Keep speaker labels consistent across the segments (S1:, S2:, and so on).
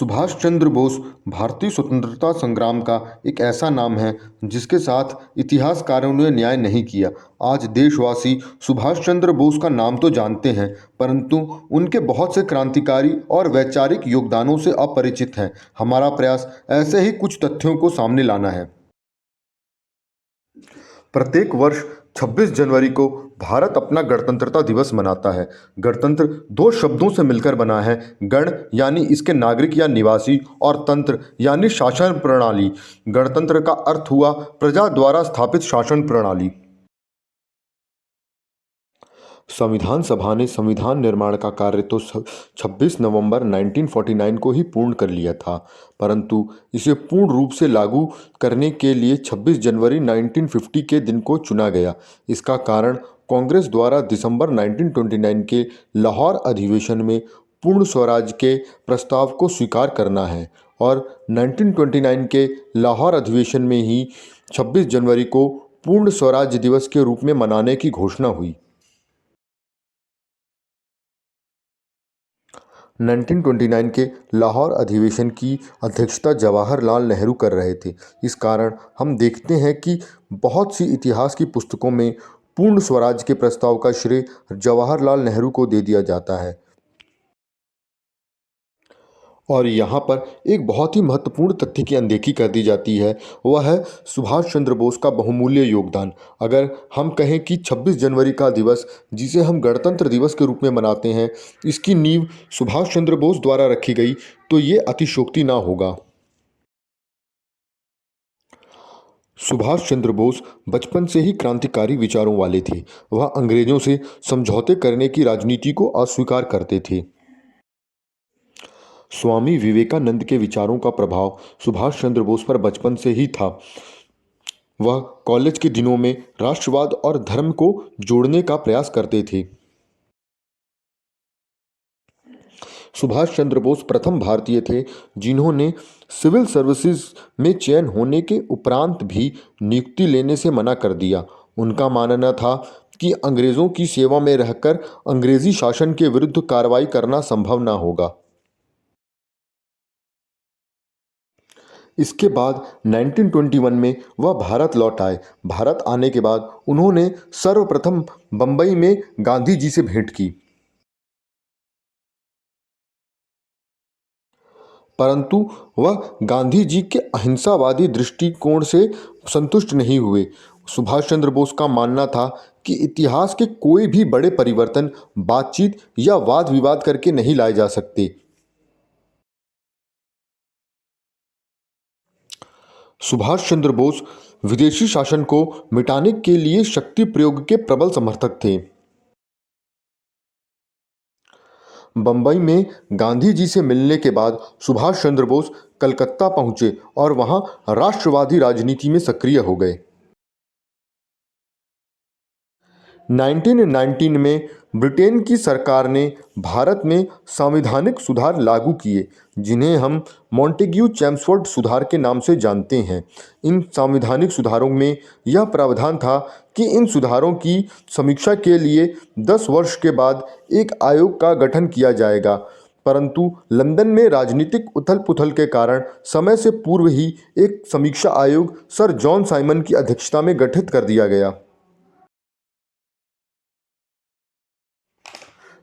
S1: सुभाष चंद्र बोस भारतीय स्वतंत्रता संग्राम का एक ऐसा नाम है जिसके साथ इतिहासकारों ने न्याय नहीं किया। आज देशवासी सुभाष चंद्र बोस का नाम तो जानते हैं, परंतु उनके बहुत से क्रांतिकारी और वैचारिक योगदानों से अपरिचित हैं। हमारा प्रयास ऐसे ही कुछ तथ्यों को सामने लाना है। प्रत्येक वर्ष 26 जनवरी को भारत अपना गणतंत्रता दिवस मनाता है। गणतंत्र दो शब्दों से मिलकर बना है। गण यानी इसके नागरिक या निवासी, और तंत्र यानी शासन प्रणाली। गणतंत्र का अर्थ हुआ प्रजा द्वारा स्थापित शासन प्रणाली। संविधान सभा ने संविधान निर्माण का कार्य तो 26 नवंबर 1949 को ही पूर्ण कर लिया था, परंतु इसे पूर्ण रूप से लागू करने के लिए 26 जनवरी 1950 के दिन को चुना गया। इसका कारण कांग्रेस द्वारा दिसंबर 1929 के लाहौर अधिवेशन में पूर्ण स्वराज के प्रस्ताव को स्वीकार करना है, और 1929 के लाहौर अधिवेशन में ही 26 जनवरी को पूर्ण स्वराज दिवस के रूप में मनाने की घोषणा हुई। 1929 के लाहौर अधिवेशन की अध्यक्षता जवाहरलाल नेहरू कर रहे थे। इस कारण हम देखते हैं कि बहुत सी इतिहास की पुस्तकों में पूर्ण स्वराज के प्रस्ताव का श्रेय जवाहरलाल नेहरू को दे दिया जाता है। और यहाँ पर एक बहुत ही महत्वपूर्ण तथ्य की अनदेखी कर दी जाती है, वह है सुभाष चंद्र बोस का बहुमूल्य योगदान। अगर हम कहें कि 26 जनवरी का दिवस, जिसे हम गणतंत्र दिवस के रूप में मनाते हैं, इसकी नींव सुभाष चंद्र बोस द्वारा रखी गई, तो ये अतिशयोक्ति ना होगा। सुभाष चंद्र बोस बचपन से ही क्रांतिकारी विचारों वाले थे। वह अंग्रेजों से समझौते करने की राजनीति को अस्वीकार करते थे। स्वामी विवेकानंद के विचारों का प्रभाव सुभाष चंद्र बोस पर बचपन से ही था। वह कॉलेज के दिनों में राष्ट्रवाद और धर्म को जोड़ने का प्रयास करते थे। सुभाष चंद्र बोस प्रथम भारतीय थे जिन्होंने सिविल सर्विसेज में चयन होने के उपरांत भी नियुक्ति लेने से मना कर दिया। उनका मानना था कि अंग्रेज़ों की सेवा में रहकर अंग्रेजी शासन के विरुद्ध कार्रवाई करना संभव न होगा। इसके बाद 1921 में वह भारत लौट आए। भारत आने के बाद उन्होंने सर्वप्रथम बंबई में गांधी जी से भेंट की, परंतु वह गांधी जी के अहिंसावादी दृष्टिकोण से संतुष्ट नहीं हुए। सुभाष चंद्र बोस का मानना था कि इतिहास के कोई भी बड़े परिवर्तन बातचीत या वाद विवाद करके नहीं लाए जा सकते। सुभाष चंद्र बोस विदेशी शासन को मिटाने के लिए शक्ति प्रयोग के प्रबल समर्थक थे। बंबई में गांधी जी से मिलने के बाद सुभाष चंद्र बोस कलकत्ता पहुंचे और वहां राष्ट्रवादी राजनीति में सक्रिय हो गए। 1919 में ब्रिटेन की सरकार ने भारत में संवैधानिक सुधार लागू किए, जिन्हें हम मॉन्टेग्यू चेम्सफोर्ड सुधार के नाम से जानते हैं। इन संवैधानिक सुधारों में यह प्रावधान था कि इन सुधारों की समीक्षा के लिए 10 वर्ष के बाद एक आयोग का गठन किया जाएगा, परंतु लंदन में राजनीतिक उथल-पुथल के कारण समय से पूर्व ही एक समीक्षा आयोग सर जॉन साइमन की अध्यक्षता में गठित कर दिया गया।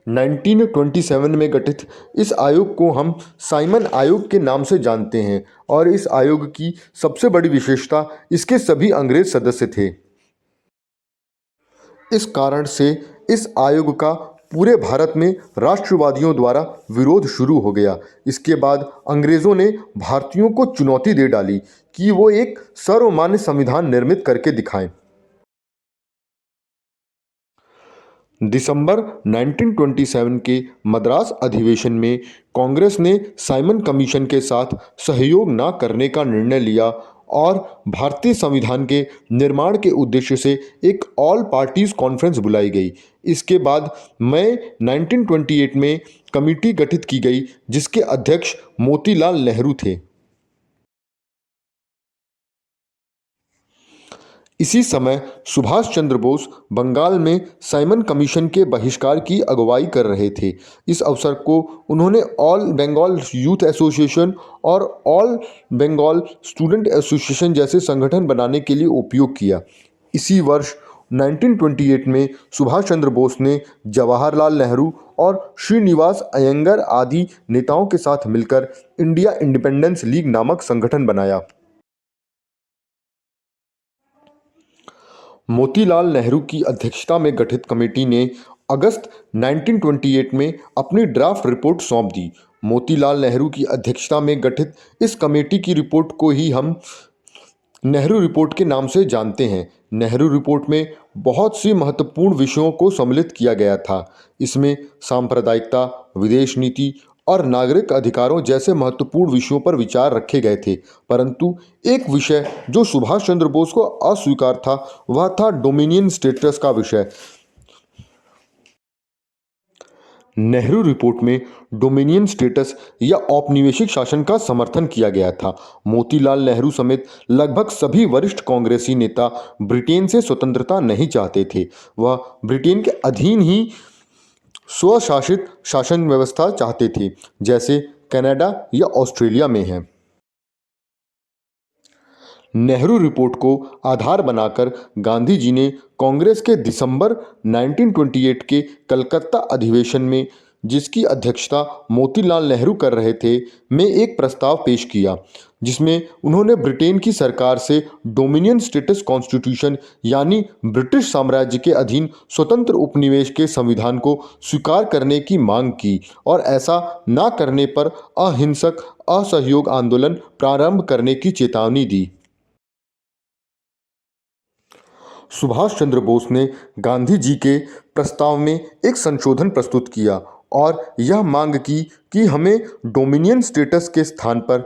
S1: 1927 में गठित इस आयोग को हम साइमन आयोग के नाम से जानते हैं, और इस आयोग की सबसे बड़ी विशेषता इसके सभी अंग्रेज सदस्य थे। इस कारण से इस आयोग का पूरे भारत में राष्ट्रवादियों द्वारा विरोध शुरू हो गया। इसके बाद अंग्रेज़ों ने भारतीयों को चुनौती दे डाली कि वो एक सर्वमान्य संविधान निर्मित करके दिखाएं। दिसंबर 1927 के मद्रास अधिवेशन में कांग्रेस ने साइमन कमीशन के साथ सहयोग न करने का निर्णय लिया, और भारतीय संविधान के निर्माण के उद्देश्य से एक ऑल पार्टीज कॉन्फ्रेंस बुलाई गई। इसके बाद मई 1928 में कमेटी गठित की गई, जिसके अध्यक्ष मोतीलाल नेहरू थे। इसी समय सुभाष चंद्र बोस बंगाल में साइमन कमीशन के बहिष्कार की अगुवाई कर रहे थे। इस अवसर को उन्होंने ऑल बंगाल यूथ एसोसिएशन और ऑल बंगाल स्टूडेंट एसोसिएशन जैसे संगठन बनाने के लिए उपयोग किया। इसी वर्ष 1928 में सुभाष चंद्र बोस ने जवाहरलाल नेहरू और श्रीनिवास अयंगर आदि नेताओं के साथ मिलकर इंडिया इंडिपेंडेंस लीग नामक संगठन बनाया। मोतीलाल नेहरू की अध्यक्षता में गठित कमेटी ने अगस्त 1928 में अपनी ड्राफ्ट रिपोर्ट सौंप दी। मोतीलाल नेहरू की अध्यक्षता में गठित इस कमेटी की रिपोर्ट को ही हम नेहरू रिपोर्ट के नाम से जानते हैं। नेहरू रिपोर्ट में बहुत सी महत्वपूर्ण विषयों को सम्मिलित किया गया था। इसमें सांप्रदायिकता, विदेश नीति और नागरिक अधिकारों जैसे महत्वपूर्ण विषयों पर विचार रखे गए थे, परंतु एक विषय जो सुभाष चंद्र बोस को अस्वीकार था वह था डोमिनियन स्टेटस का विषय। नेहरू रिपोर्ट में डोमिनियन स्टेटस या औपनिवेशिक शासन का समर्थन किया गया था। मोतीलाल नेहरू समेत लगभग सभी वरिष्ठ कांग्रेसी नेता ब्रिटेन से स्वतंत्रता नहीं चाहते थे। वह ब्रिटेन के अधीन ही स्वशासित शासन व्यवस्था चाहते थे, जैसे कनाडा या ऑस्ट्रेलिया में है। नेहरू रिपोर्ट को आधार बनाकर गांधी जी ने कांग्रेस के दिसंबर 1928 के कलकत्ता अधिवेशन में, जिसकी अध्यक्षता मोतीलाल नेहरू कर रहे थे, में एक प्रस्ताव पेश किया, जिसमें उन्होंने ब्रिटेन की सरकार से डोमिनियन स्टेटस कॉन्स्टिट्यूशन यानी ब्रिटिश साम्राज्य के अधीन स्वतंत्र उपनिवेश के संविधान को स्वीकार करने की मांग की और ऐसा न करने पर अहिंसक असहयोग आंदोलन प्रारंभ करने की चेतावनी दी। सुभाष चंद्र बोस ने गांधी जी के प्रस्ताव में एक संशोधन प्रस्तुत किया और यह मांग की कि हमें डोमिनियन स्टेटस के स्थान पर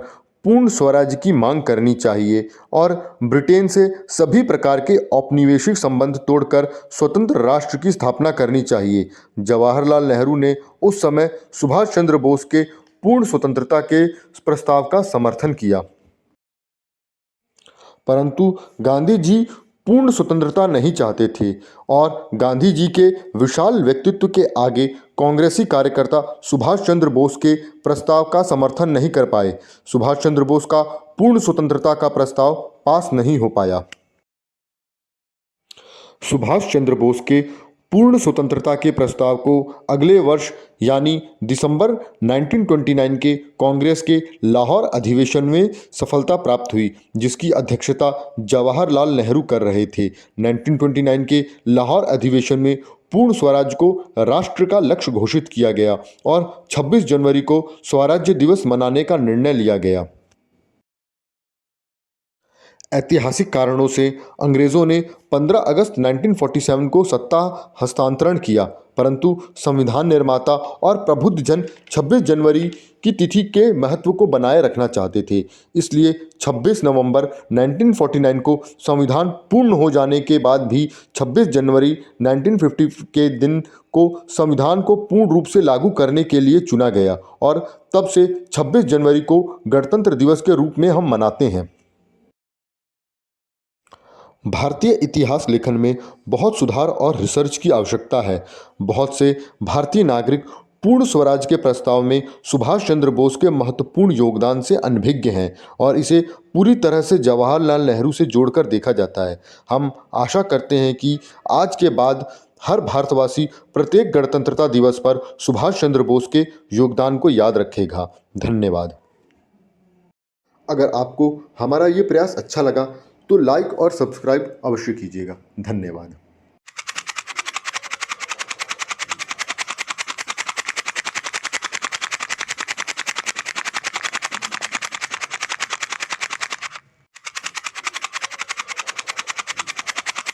S1: पूर्ण स्वराज्य की मांग करनी चाहिए और ब्रिटेन से सभी प्रकार के औपनिवेशिक संबंध तोड़कर स्वतंत्र राष्ट्र की स्थापना करनी चाहिए। जवाहरलाल नेहरू ने उस समय सुभाष चंद्र बोस के पूर्ण स्वतंत्रता के प्रस्ताव का समर्थन किया, परंतु गांधी जी पूर्ण स्वतंत्रता नहीं चाहते थे और गांधी जी के विशाल व्यक्तित्व के आगे कांग्रेसी कार्यकर्ता सुभाष चंद्र बोस के प्रस्ताव का समर्थन नहीं कर पाए। सुभाष चंद्र बोस का पूर्ण स्वतंत्रता का प्रस्ताव पास नहीं हो पाया। सुभाष चंद्र बोस के पूर्ण स्वतंत्रता के प्रस्ताव को अगले वर्ष यानी दिसंबर 1929 के कांग्रेस के लाहौर अधिवेशन में सफलता प्राप्त हुई, जिसकी अध्यक्षता जवाहरलाल नेहरू कर रहे थे। 1929 के लाहौर अधिवेशन में पूर्ण स्वराज को राष्ट्र का लक्ष्य घोषित किया गया और 26 जनवरी को स्वराज्य दिवस मनाने का निर्णय लिया गया। ऐतिहासिक कारणों से अंग्रेज़ों ने 15 अगस्त 1947 को सत्ता हस्तांतरण किया, परंतु संविधान निर्माता और प्रबुद्ध जन 26 जनवरी की तिथि के महत्व को बनाए रखना चाहते थे। इसलिए 26 नवंबर 1949 को संविधान पूर्ण हो जाने के बाद भी 26 जनवरी 1950 के दिन को संविधान को पूर्ण रूप से लागू करने के लिए चुना गया और तब से 26 जनवरी को गणतंत्र दिवस के रूप में हम मनाते हैं। भारतीय इतिहास लेखन में बहुत सुधार और रिसर्च की आवश्यकता है। बहुत से भारतीय नागरिक पूर्ण स्वराज के प्रस्ताव में सुभाष चंद्र बोस के महत्वपूर्ण योगदान से अनभिज्ञ हैं और इसे पूरी तरह से जवाहरलाल नेहरू से जोड़कर देखा जाता है। हम आशा करते हैं कि आज के बाद हर भारतवासी प्रत्येक गणतंत्रता दिवस पर सुभाष चंद्र बोस के योगदान को याद रखेगा। धन्यवाद। अगर आपको हमारा ये प्रयास अच्छा लगा तो लाइक और सब्सक्राइब अवश्य कीजिएगा। धन्यवाद।